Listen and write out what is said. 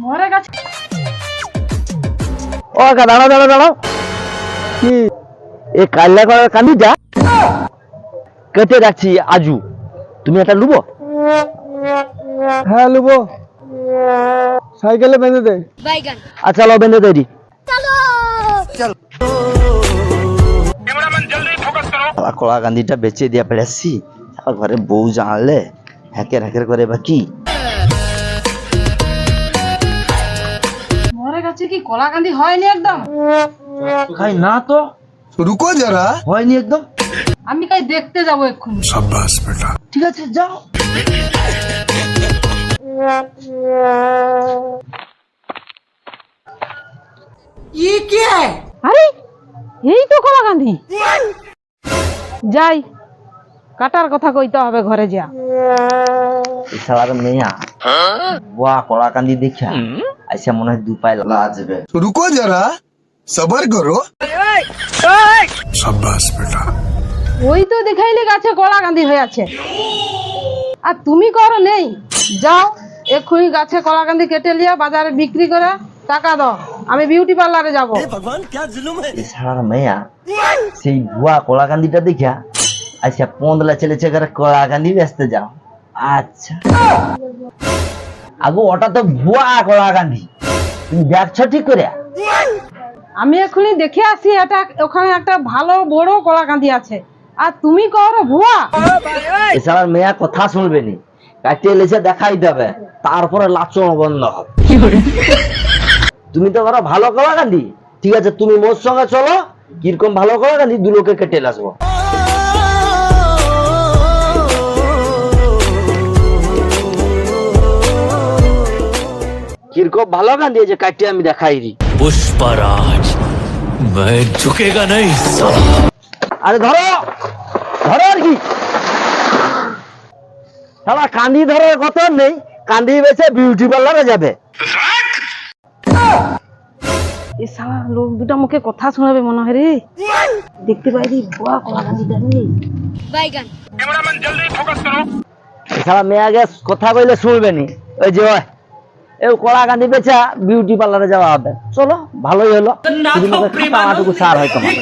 মরে গেছে। ও কাকা দাঁড়াও দাঁড়াও দাঁড়াও, কি এই কাল্লা করার কান্দিটা কেটে রাখছি আজু, তুমি এটা লুবো? হ্যাঁ লুবো, সাইকেলে বেঁধে দে। আচ্ছা লো বেঁধে তৈরি। কলা কান্দিটা বেচে দিয়া পেরেছি, ঘরে বউ জানলে হ্যাকের হ্যাকের করে বা কি। মরে গেছে কি কলাকান্দি হয়নি একদম? খাই না তো, রুকো যারা, হয়নি একদম। আমি কাই দেখতে যাবো এক্ষুনি। শাবাশ বেটা। ঠিক আছে যাও। আরে এই তো কলাকান্দি। যাই, কাটার কথা কইতে হবে ঘরে যা। শালার মেয়া বুয়া কলা কান্দি দেখা আইসা মনে হয় দু পায়ে লাজবে। রুকো যারা, সবার করো। শাবাশ বেটা। ওই তো দেখাইলে গাছে কলাকান্দি হয়ে আছে, আর তুমি করো নেই। যাও এক্ষুনি গাছে কলাকান্দি কেটে লিয়া বাজারে বিক্রি করে টাকা দাও, আমি বিউটি পার্লারে যাবো। শালার মেয়া সেই ভুয়া কলা কান্দিটা দেখা আচ্ছা পন্দলা ছেলেছে করে কলা কান্দি বেচতে যাও। আচ্ছা আগো ওটা তো ভুয়া কলা কান্দি, তুমি দেখছো ঠিক করে? আমি এক্ষুনি দেখে আসি, এটা ওখানে একটা ভালো বড় কলাকান্দি আছে, আর তুমি করো ভুয়া। এছাড়া মেয়া কথা শুনবে নি, কাটিয়ে লেছে দেখাই দেবে, তারপরে লাচন বন্ধ হবে। তুমি তো করো ভালো কলা কান্দি, ঠিক আছে তুমি মোর সঙ্গে চলো, কিরকম ভালো কলা কান্দি দু লোকে কেটে আসবো। কিরকম ভালো গান দিয়েছে কাটিয়ে আমি দেখাই দি। पुष्पराज मैं झुकेगा नहीं साला। আরে ধরো ধরো আর কি, শালা কান্দি ধরার কথা নেই, কান্দি বেছে বিউটি পার্লারে যাবে। এই শালা লোক দুটা মুখে কথা শোনাবে মনে হয় রে। দেখতে পাইলি ভুয়া কলাকান্দিটা রে। শালা মেয়ে আগে কথা কইলে শুনবে নি, ওই যে এই কলা কান্দি বেচা বিউটি পার্লারে যাওয়া হবে। চলো ভালোই হলো, সার হয় তোমার।